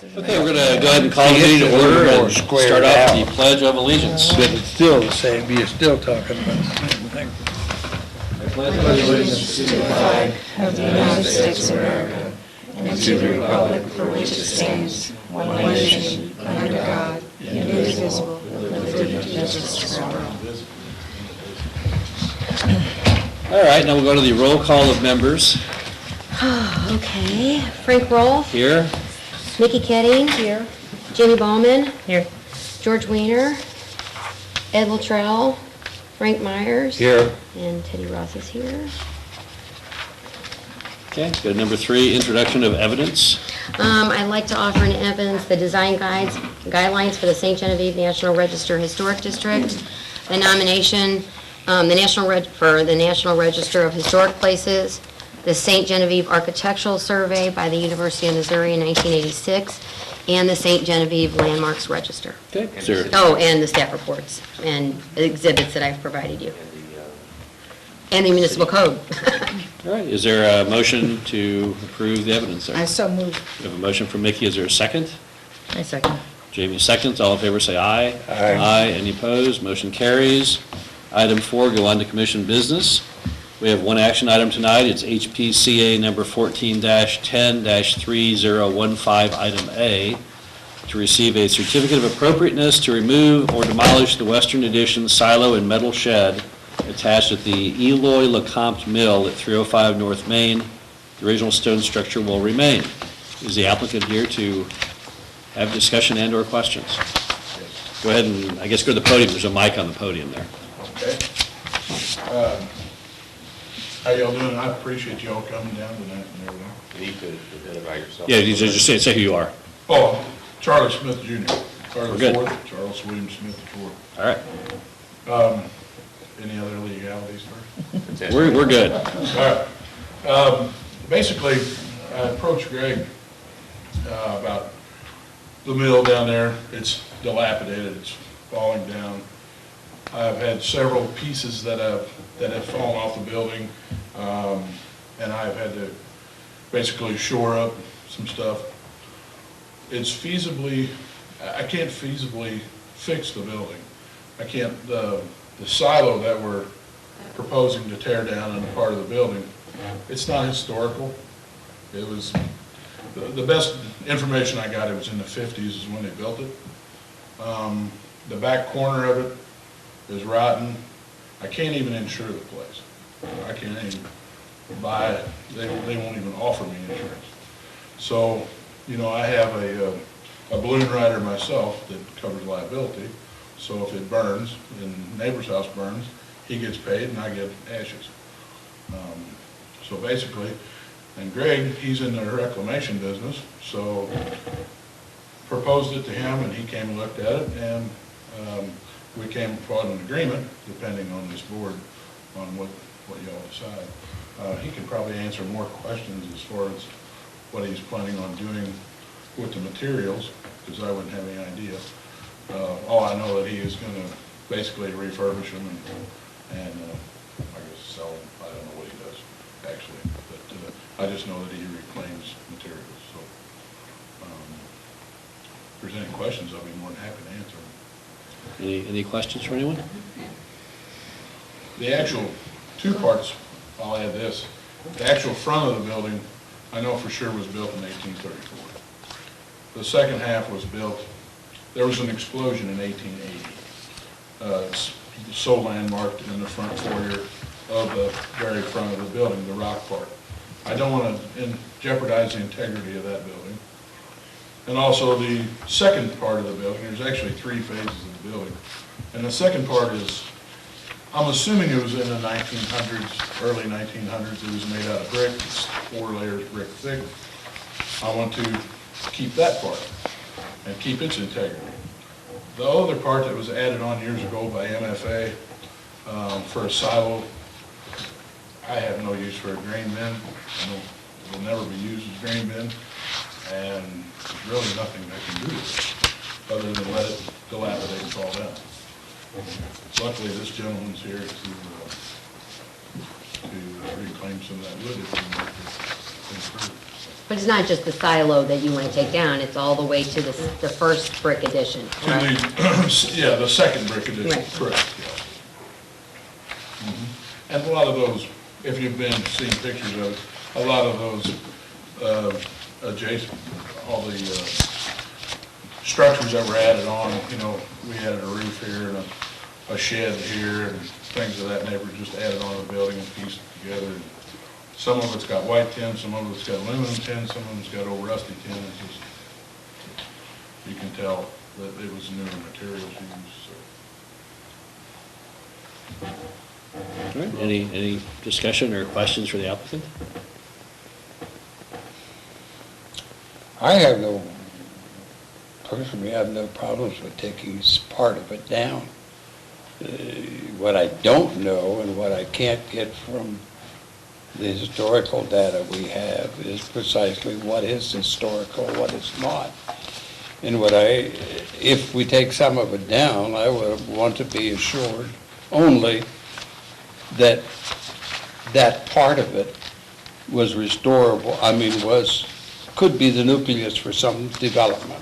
Okay, we're going to go ahead and call the meeting to order and start off with the Pledge of Allegiance. But it's still the same, you're still talking about the same thing. I pledge allegiance to the flag of the United States of America and to the republic for which it stands, one nation, under God, indivisible, with liberty and justice for all. All right, now we'll go to the roll call of members. Okay, Frank Roll, Here, Mickey Ketting. Here. Jamie Ballman. Here. George Weiner, Ed Luttrell, Frank Myers. Here. And Teddy Ross is here. Okay, go to number 3, introduction of evidence. I'd like to offer in evidence the design guidelines for the St. Genevieve National Register Historic District, the nomination for the National Register of Historic Places, the St. Genevieve Architectural Survey by the University of Missouri in 1986, and the St. Genevieve Landmarks Register. Okay, sir. Oh, and the staff reports and exhibits that I've provided you. And the municipal code. All right, is there a motion to approve the evidence there? I so move. We have a motion from Mickey, is there a second? I second. Jamie seconds, all in favor say aye. Aye. Aye, any opposed, motion carries. Item 4, go on to commission business. We have one action item tonight, it's HPCA number 14-10-3015, item A, to receive a certificate of appropriateness to remove or demolish the western addition silo and metal shed attached at the Eloy LeCompte Mill at 305 North Main. The original stone structure will remain. Is the applicant here to have discussion and/or questions? Go ahead and, I guess, go to the podium. There's a mic on the podium there. Okay. How y'all doing? I appreciate y'all coming down tonight and everything. You need to identify yourself. Yeah, you just say who you are. Oh, Charlie Smith Jr., Charlie We're good. IV, Charles William Smith IV. All right. Any other legalities first? That's it. We're good. All right. Basically, I approached Greg about the mill down there. It's dilapidated, it's falling down. I've had several pieces that have fallen off the building, and I've had to basically shore up some stuff. I can't feasibly fix the building. I can't, the silo that we're proposing to tear down in a part of the building, it's not historical. It was, the best information I got, it was in the 50s is when they built it. The back corner of it is rotten. I can't even insure the place. I can't even buy it. They won't even offer me insurance. So, you know, I have a balloon rider myself that covers liability. So if it burns and the neighbor's house burns, he gets paid and I get ashes. So basically, and Greg, he's in the reclamation business, so proposed it to him and he came and looked at it, and we came upon an agreement, depending on this board, on what y'all decide. He can probably answer more questions as far as what he's planning on doing with the materials, because I wouldn't have any idea. All I know that he is going to basically refurbish them and I guess sell them. I don't know what he does, actually. But I just know that he reclaims materials. So if there's any questions, I'll be more than happy to answer them. Any questions for anyone? The actual two parts, I'll add this. The actual front of the building, I know for sure was built in 1834. The second half was built, there was an explosion in 1880. It's so landmarked in the front foyer of the very front of the building, the rock part. I don't want to jeopardize the integrity of that building. And also the second part of the building, there's actually 3 phases of the building. And the second part is, I'm assuming it was in the 1900s, early 1900s. It was made out of brick, it's 4 layers brick thick. I want to keep that part and keep its integrity. The other part that was added on years ago by MFA for a silo, I have no use for a grain bin. It will never be used as a grain bin, and there's really nothing I can do with it other than let it dilapidate and fall down. Luckily, this gentleman's here to reclaim some of that wood if we make it improve. But it's not just the silo that you want to take down, it's all the way to the first brick addition, To correct? the, yeah, the second brick addition, Right. correct, yes. Mhm. And a lot of those, if you've been seeing pictures of it, a lot of those adjacent, all the structures that were added on, you know, we added a roof here and a shed here and things of that nature, just added on the building and pieced it together. Some of it's got white tin, some of it's got aluminum tin, some of it's got old rusty tin. It's just, you can tell that it was newer materials used, so. All right, any discussion or questions for the applicant? Personally, I have no problems with taking part of it down. What I don't know and what I can't get from the historical data we have is precisely what is historical, what is not. And if we take some of it down, I would want to be assured only that that part of it was restorable, could be the nucleus for some development.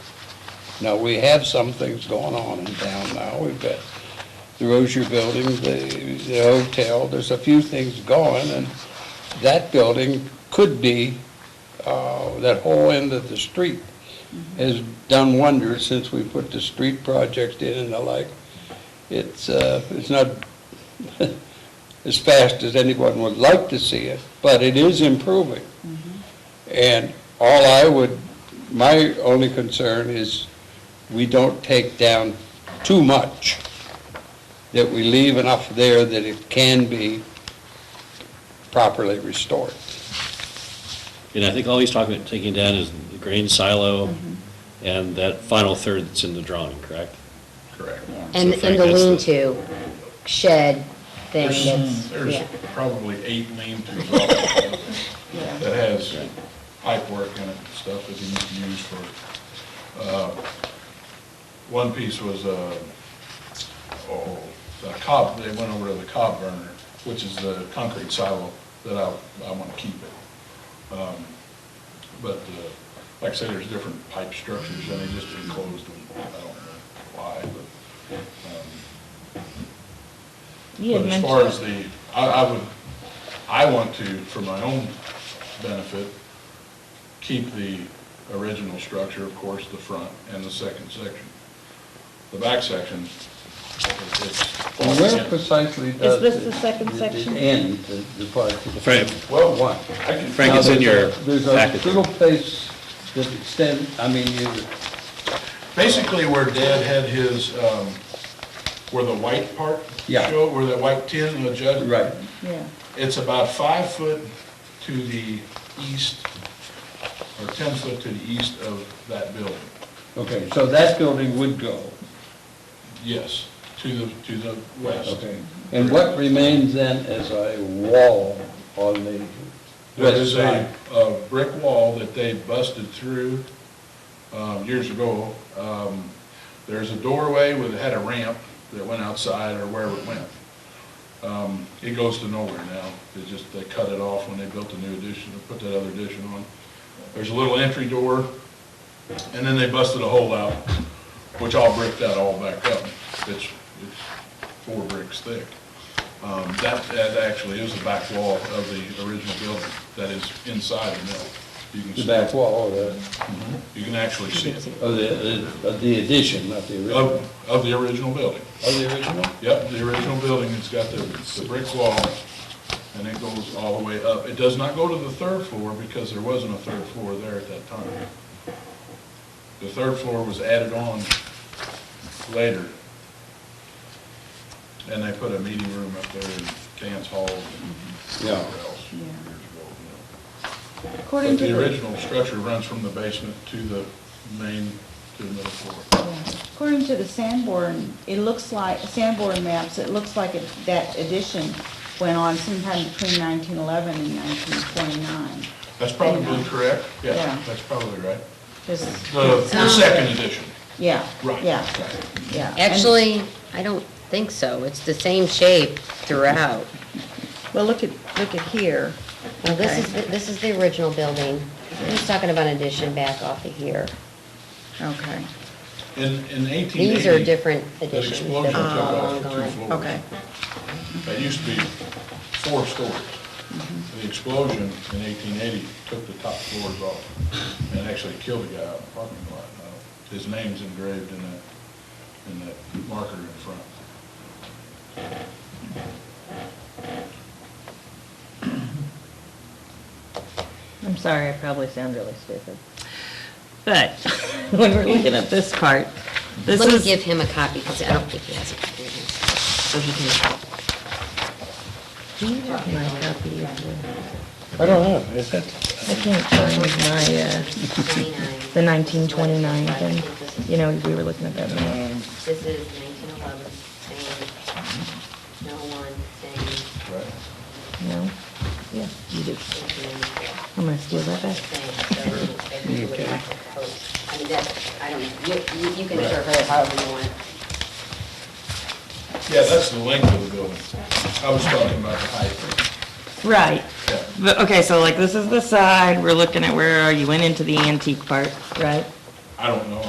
Now, we have some things going on in town now. We've got the Rozier Building, the hotel, there's a few things going, and that building could be, that whole end of the street has done wonders since we put the street project in and the like. It's not as fast as anyone would like to see it, but it is improving. And my only concern is we don't take down too much, that we leave enough there that it can be properly restored. And I think all he's talking about taking down is the grain silo and that final third that's in the drawing, correct? Correct. And So Frank, the that's the- lean-to shed thing that's, There's yeah. probably 8 lean-tos off of it that has pipe work in it and stuff that he needs to use for, one piece was, the cob, they went over to the cob burner, which is the concrete silo that I want to keep it. But, like I said, there's different pipe structures and they just enclosed them. I don't know why, but. But as far as I want to, for my own benefit, keep the original structure, of course, the front and the second section. The back section, it's. Well, where precisely does this the second section? End, the part? Frank, Well, What? Frank, it's in your There's a packet. little place that extends, basically where Dad had his, where the white part Yeah. showed, where that white tin, the judge. right, Yeah. It's about 5 foot to the east, or 10 foot to the east of that building. okay, so that building would go, Yes, to the west. okay. And what remains then as a wall on the There west is side? a brick wall that they busted through years ago. There's a doorway that had a ramp that went outside or wherever it went. It goes to nowhere now. They cut it off when they built the new addition, or put that other addition on. There's a little entry door, and then they busted a hole out, which I'll brick that all back up. It's 4 bricks thick. That actually is the back wall of the original building that is inside the mill. You can The see back it. wall You can actually see it. of the addition, not the original? Of the original building. Of the original? Yep, the original building, it's got the brick wall, and it goes all the way up. It does not go to the 3rd floor because there wasn't a 3rd floor there at that time. The 3rd floor was added on later. And they put a meeting room up there and dance hall and Yeah. whatever else years ago. According But to the the, original structure runs from the basement to the middle floor. according to the Sanborn, it looks like, Sanborn maps, it looks like that addition went on sometime between 1911 and 1929. That's probably correct. Yeah, Yeah. that's probably right. Just, The second edition. yeah, Right. yeah, yeah. And- Actually, I don't think so. It's the same shape throughout. Well, look at here. Well, this is the original building, He's talking about an addition back off of here. Okay, In 1880. These are different That additions. explosion They're took all off long two gone. floors. okay. That used to be 4 stories. The explosion in 1880 took the top floors off and actually killed a guy out in the parking lot. His name's engraved in that marker in front. I'm sorry, I probably sound really stupid. But when we're looking at this part, this Let me is, give him a copy, because I don't think he has a copy. of this. So he can, do you have my copy of I don't know, is that, I can't find my, 29. the 1929 thing. You know, we were looking at that. one. This is 1911, same, no one, same, Right. No? Yeah, you do. 1894. I'm gonna steal that back. I mean, that's, I don't know, you can interpret it however you want. Yeah, that's the length of the building. I was talking about the height. Right. Yeah. But, okay, so like this is the side, we're looking at where you went into the antique part, right? I don't know,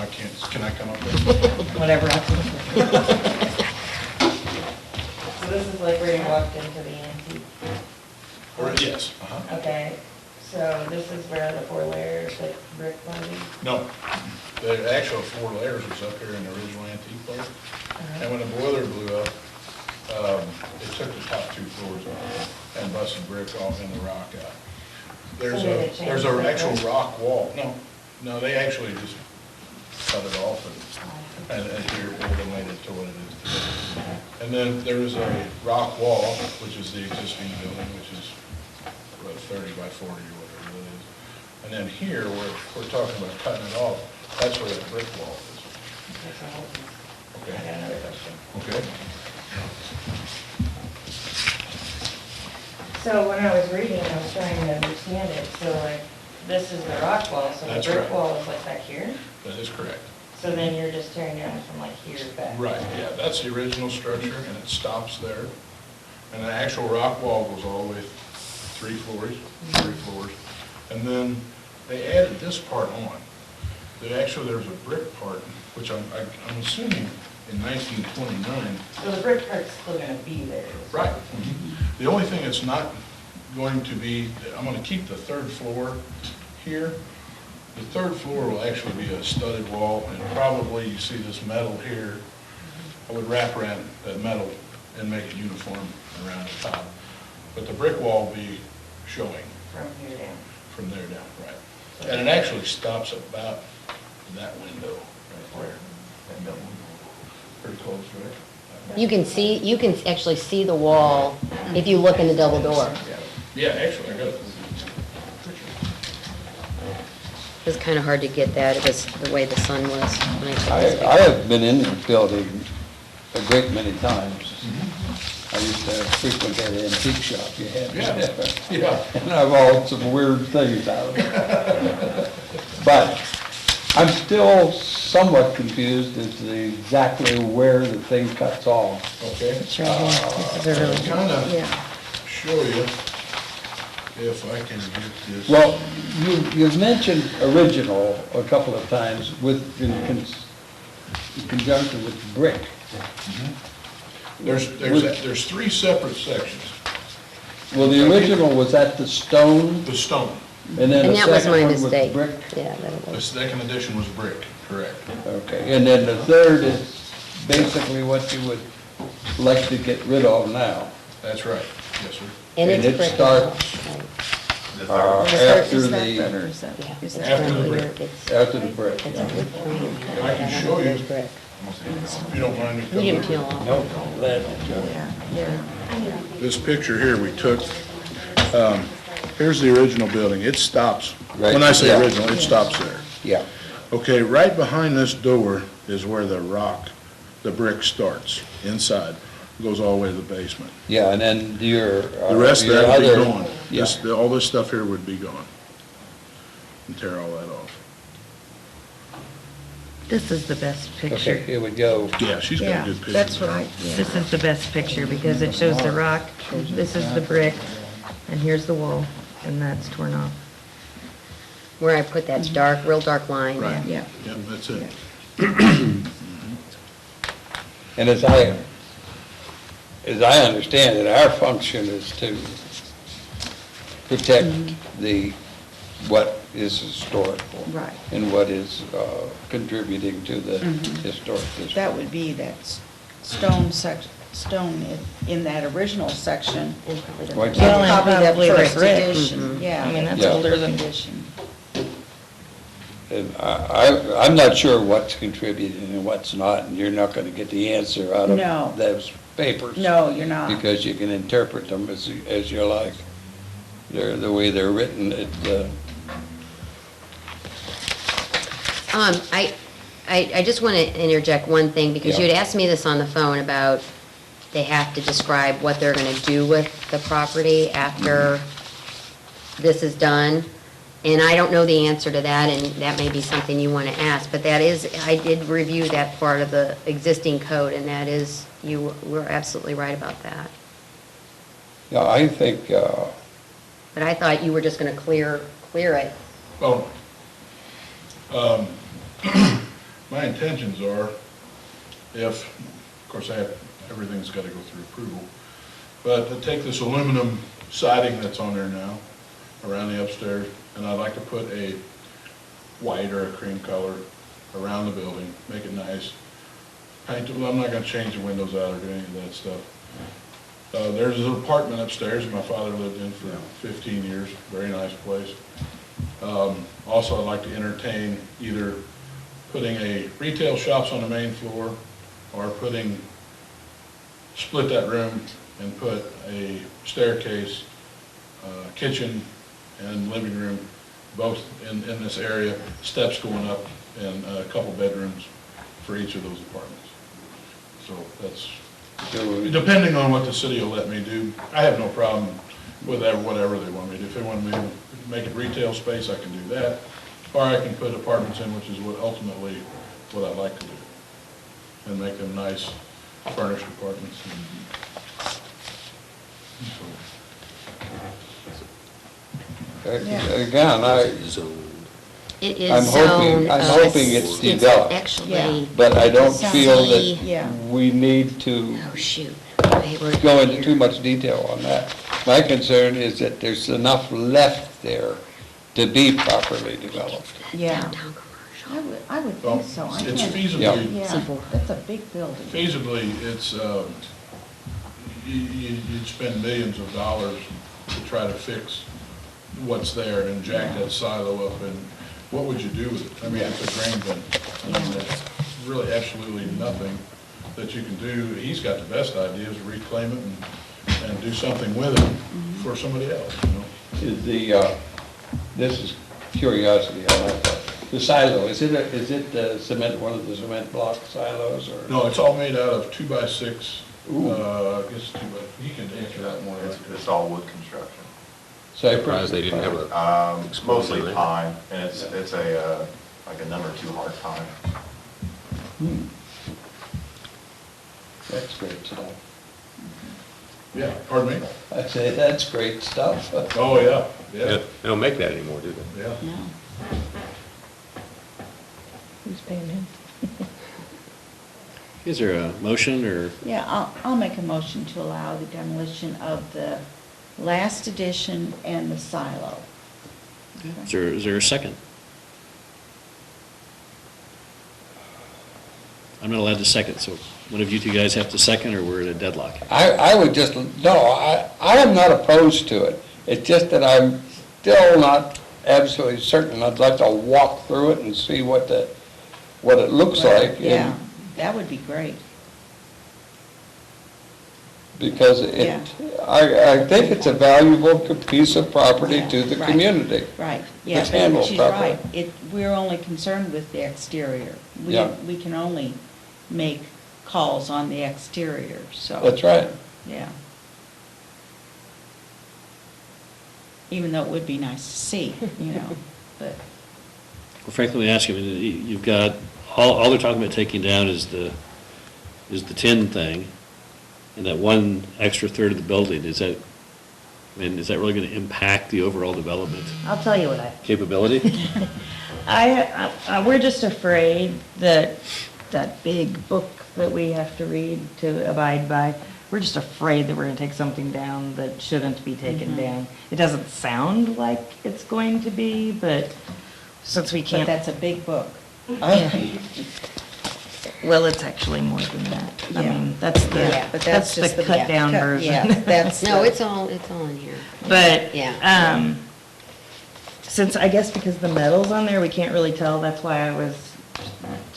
can I come up with it? Whatever. So this is like where you walked into the antique. Or, yes, uh-huh. Okay, so this is where the 4 layers, like brick body. No, the actual 4 layers was up here in the original antique place. And when the boiler blew up, it took the top 2 floors off and busted brick off and the rock out. There's So did it change there's the an actual brick? rock wall. No, they actually just cut it off and here made it to what it is today. And then there is a rock wall, which is the existing building, which is about 30 by 40 or whatever it is. And then here, where we're talking about cutting it off, that's where that brick wall is. I got Okay? another question. Okay? So when I was reading, I was trying to understand it, so like, this is the rock wall, so the That's brick right. wall is like back here? That is correct. So then you're just tearing down from like here back? Right, yeah, that's the original structure, and it stops there. And the actual rock wall goes all the way 3 floors. And then they added this part on. There was a brick part, which I'm assuming in 1929. So the brick part's still gonna be there? Right. The only thing that's not going to be, I'm gonna keep the 3rd floor here. The 3rd floor will actually be a studded wall, and probably, you see this metal here, I would wrap around that metal and make it uniform around the top. But the brick wall will be showing From here down? from there down, right. And it actually stops about that window right there. That double window. Pretty close, right? You can actually see the wall if you look in the double door. Yeah, actually, I got it. It was kind of hard to get that, it was the way the sun was when I took I this I picture. have been in the building a great many times. I used to frequent that antique shop you had. Yeah. And I've hauled some weird things out of it. But I'm still somewhat confused as to exactly where the thing cuts off. Okay. It's right here. This is a really, Kind of yeah. show you if I can get this. Well, you've mentioned original a couple of times in conjunction with brick. There's 3 separate sections. Well, the original was at the stone, The stone, and then And the that was second my one was mistake. brick. Yeah, that it the was. second edition was brick, correct. Okay, and then the third is basically what you would like to get rid of now. That's right, yes, sir. And And it's it brick as well, starts- right. After Is that the, better, is that, Yeah, is it's that After the right brick. here, it's- after the brick. It's a wood frame. I can show you. It's brick. If you don't mind me You didn't coming peel over. off. No, that, yeah. This picture here we took, here's the original building. It stops, Right. when I say Yeah. original, it stops there. yeah. Okay, right behind this door is where the brick starts, inside, goes all the way to the basement. Yeah, and then your. The rest of your that would be other- gone. Yeah. All this stuff here would be gone. And tear all that off. This is the best Okay, picture. it would go, Yeah, she's got a Yeah, good picture. that's what I, yeah. This is the best picture because it shows the rock, this is the brick, and here's the wall, and that's torn off. where I put that dark, real dark line. Right. Yeah. Yep, that's it. And as I understand it, our function is to protect what is historical. Right. And what is contributing to the historic district. That would be that stone in that original section. And probably the Why first- can't- Well, and Probably probably the the first brick. edition, yeah. I mean, that's Yeah. older than, Edition. And I'm not sure what's contributing and what's not, and you're not gonna get the answer out No. of those papers. No, you're not. Because you can interpret them as you like. They're, the way they're written, I just want to interject one thing, because you had asked me this on the phone about they have to describe what they're going to do with the property after this is done. And I don't know the answer to that, and that may be something you want to ask, but that is, I did review that part of the existing code, and that is, you were absolutely right about that. yeah, I think, But I thought you were just going to clear it. Oh, my intentions are, if, of course, everything's got to go through approval, but to take this aluminum siding that's on there now, around the upstairs, and I'd like to put a white or a cream color around the building, make it nice. Paint it, well, I'm not gonna change the windows out or do any of that stuff. There's an apartment upstairs my father lived in for 15 years, very nice place. Also, I'd like to entertain either putting a retail shops on the main floor, or split that room and put a staircase, kitchen and living room, both in this area, steps going up, and a couple bedrooms for each of those apartments. So that's, depending on what the city will let me do, I have no problem with whatever they want me to do. If they want me to make it retail space, I can do that. Or I can put apartments in, which is ultimately what I'd like to do. And make them nice furnished apartments. again, It is I'm zoned. hoping it's developed. Actually, but I don't Sounds feel like- that yeah. we need to oh, shoot. Okay, we're go into here. too much detail on that. My concern is that there's enough left there to be properly developed. Yeah. Downtown commercial. I would Well, think so. I it's can't- feasibly, Yeah, C4. that's a big building. feasibly, it's, you'd spend millions of dollars to try to fix what's there and jack that silo up, and what would you do with it? I mean, it's a grain bin. I mean, there's really absolutely nothing that you can do. He's got the best idea, is reclaim it and do something with it for somebody else, you know? Is this is curiosity, I like that. The silo, is it the cement, one of the cement block silos, or? No, it's all made out of 2x6, Ooh. I guess 2x, he can answer that more. It's all wood construction. Cypress? They didn't have a. Mostly pine, and it's a, like a number 2 hard pine. That's great stuff. Yeah, pardon me? I say, that's great stuff. Oh, yeah, yeah, They don't make that anymore, do they? yeah. No. who's paying him? Is there a motion, or Yeah, I'll make a motion to allow the demolition of the last edition and the silo. is there a second? I'm not allowed to second, so one of you two guys have to second, or we're at a deadlock. I would just, no, I am not opposed to it. It's just that I'm still not absolutely certain. I'd like to walk through it and see what it looks like. and- Yeah, that would be great. Because Yeah. I think it's a valuable piece of property to the Right. community. Right, yeah, It's handled she's properly. right. We're only concerned with the exterior. Yeah. We can only make calls on the exterior, so. That's right. Yeah. Even though it would be nice to see, you know, but, Well, frankly, let me ask you, I mean, you've got, all they're talking about taking down is the tin thing, and that one extra third of the building, is that I mean, is that really going to impact the overall development I'll tell you what I capability? we're just afraid that that big book that we have to read to abide by, we're just afraid that we're gonna take something down that shouldn't be taken down. It doesn't sound like it's going to be, but since we But can't. that's a big book. Well, it's actually more than that. I Yeah. mean, that's Yeah, but the, that's that's the just the cut down Yeah, version. that's. No, the- it's all in here. But, Yeah. since, I guess because the metal's on there, we can't really tell, that's why I was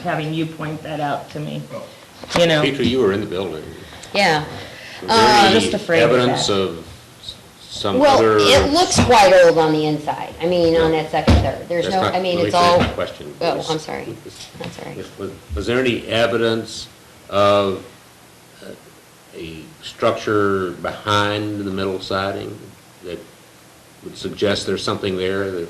having you point that out to me. You know, Peter, you were in the building. Yeah. Was there just any afraid of evidence that. of some Well, other? it looks quite old on the inside. I mean, on that second, third. There's That's no, not- I mean, let me it's all, finish the question, oh, please. I'm sorry. That's all right. Was there any evidence of a structure behind the metal siding that would suggest there's something there that?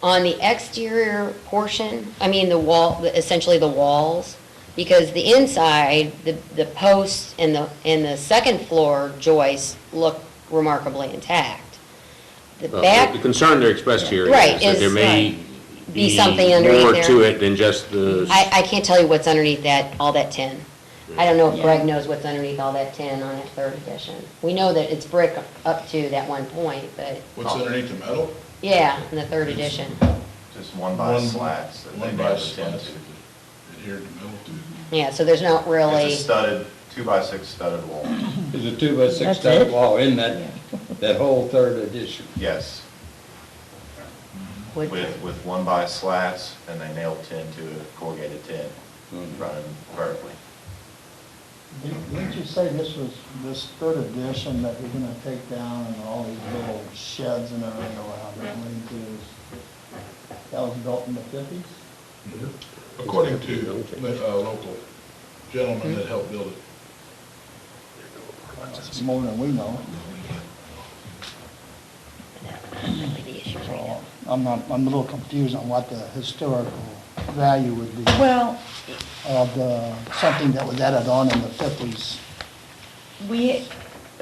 On the exterior portion, I mean, the wall, essentially the walls, because the inside, the posts and the second floor joists look remarkably intact. The Well, back, the concern they're expressed here Right, is that there is, may right, be something underneath more there. to it than just the. I can't tell you what's underneath that, all that tin. I don't know if Yeah. Greg knows what's underneath all that tin on that third edition. We know that it's brick up to that one point, but, What's underneath the metal? yeah, in the third edition. Just one by slats that they One by nailed the tin slats to. adhered to metal to. Yeah, so there's not really, It's a studded, 2x6 studded wall. There's a 2x6 That's studded it? wall in that, that whole third edition. Yes, would, with one by slats, and they nailed tin to it, corrugated tin, running vertically. Didn't you say this was, this third edition that you're gonna take down and all these little sheds and everything around it, that was built in the 50s? According to the local gentleman that helped build it. That's more than we know. really the issue right now. So I'm a little confused on what the historical value would be Well, of something that was added on in the 50s.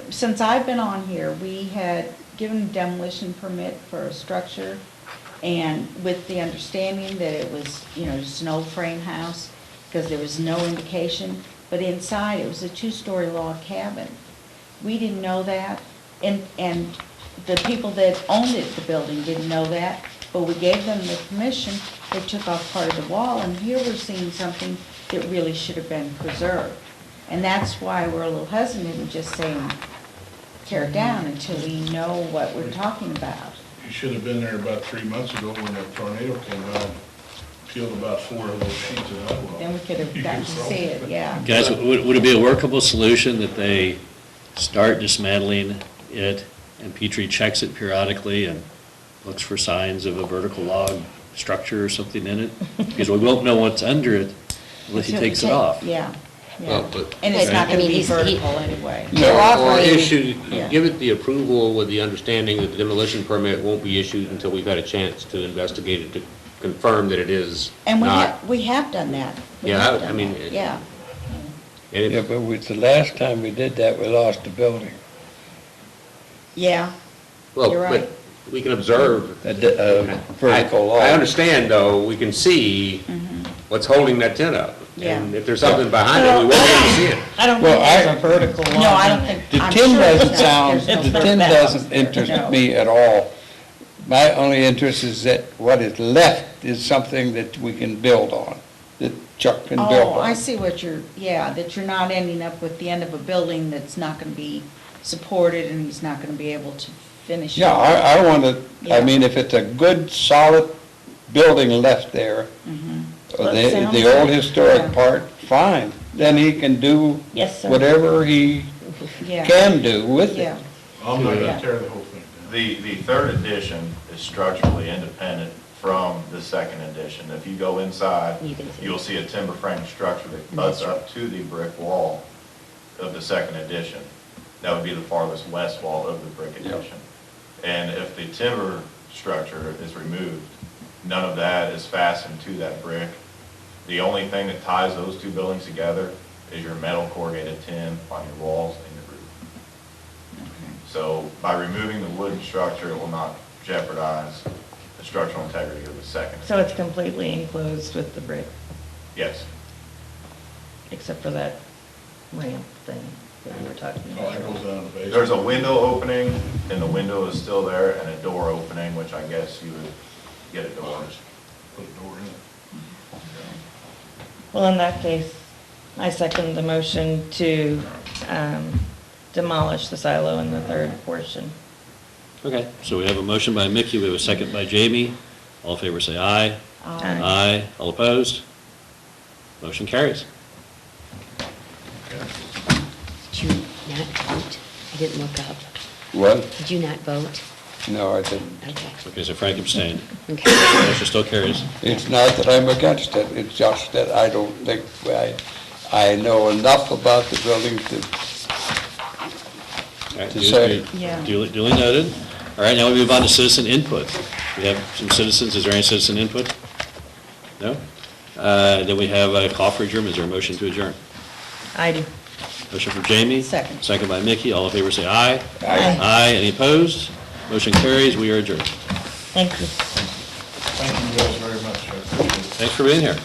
since I've been on here, we had given demolition permit for a structure, and with the understanding that it was, just an old frame house, because there was no indication, but inside it was a two-story log cabin. We didn't know that, and the people that owned it, the building, didn't know that, but we gave them the permission. They took off part of the wall, and here we're seeing something that really should have been preserved. And that's why we're a little hesitant in just saying, tear it down until we know what we're talking about. You should have been there about 3 months ago when the tornado came down, peeled about 4 of those sheets of that wall. Then we could have gotten to see it, yeah. Guys, would it be a workable solution that they start dismantling it and Petrie checks it periodically and looks for signs of a vertical log structure or something in it? Because we won't know what's under it unless he Until takes it off. Yeah, Well, yeah. but- And it's not I gonna mean, be he's- vertical anyway. They're Or offering, issue, Yeah. give it the approval with the understanding that the demolition permit won't be issued until we've had a chance to investigate it to confirm that it is And not. we have done that. We Yeah, have I done mean, that, it- Yeah, And Yeah, if, but the last time we did that, we lost the building. yeah, well, you're right. but we can observe. Vertical log. I understand, though, we can see what's holding that tin up. Yeah. And if there's something behind it, we won't be able to see it. I don't Well, think there's I- a vertical line. No, I don't think. The I'm tin sure doesn't there's sound, no the front tin house doesn't there, interest no. me at all. My only interest is that what is left is something that we can build on, that Chuck can build Oh, on. I see what that you're not ending up with the end of a building that's not gonna be supported and he's not gonna be able to finish it. Yeah, I want to, I Yeah. mean, if it's a good, solid building left there, Well, it sounds the old like- historic yeah. part, fine. Then he can do Yes, sir. whatever he Yeah. can do with Yeah, it. I'm not Yeah. gonna tear the whole thing down. The third edition is structurally independent from the second edition. If you go inside, You can see. you'll see a timber frame structure that butts up to the brick wall of the second edition. That would be the farthest west wall of the brick edition. And if the timber structure is removed, none of that is fastened to that brick. The only thing that ties those two buildings together is your metal corrugated tin on your walls and your roof. So by removing the wooden structure, it will not jeopardize the structural integrity of the second. So it's completely enclosed with the brick, Yes. except for that ramp thing that you were talking Oh, that about? goes down the basement. There's a window opening, and the window is still there, and a door opening, which I guess you would get a door. Put a door in it. Well, in that case, I second the motion to demolish the silo in the third portion. Okay, so we have a motion by Mickey, we have a second by Jamie. All in favor, say aye. Aye. Aye. All opposed? Motion carries. Did you not vote? I didn't look up. What? Did you not vote? No, I didn't. Okay. Okay, so Frank abstained. Okay. Motion still carries. It's not that I'm against it, it's just that I don't think, I know enough about the building to, All right, To duly- say. Yeah. Duly noted. All right, now we move on to citizen input. We have some citizens, is there any citizen input? No? Then we have a call for adjournment, is there a motion to adjourn? I do. Motion from Jamie. Second. Second by Mickey, all in favor say aye. Aye. Aye, any opposed? Motion carries, we are adjourned. Thank you. Thank you guys very much. I appreciate it. Thanks for being here.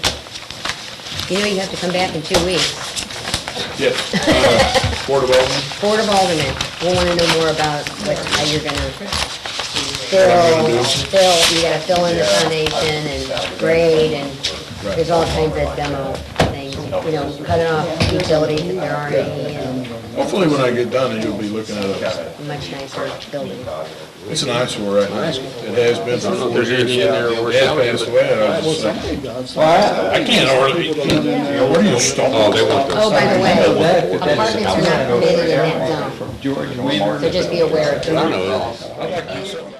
You know you have to come back in 2 weeks. Yes. Board of Alderman? Board of Aldermen, we'll want to know more about how you're gonna you gotta fill in the foundation and grade, and there's all kinds of demo things, you know, cutting off utilities if there are any, and Hopefully when I get done, you'll be looking at a much nicer building. it's an eyesore right now. It has been for 4 there's years. anything in there we're Dad selling, passed but- away, and I was just like, I can't hardly, where do you stop? Oh, they want Oh, by the way, that, but that's- apartments are not permitted in that zone, from George Wheeler. so just be aware of I that. know.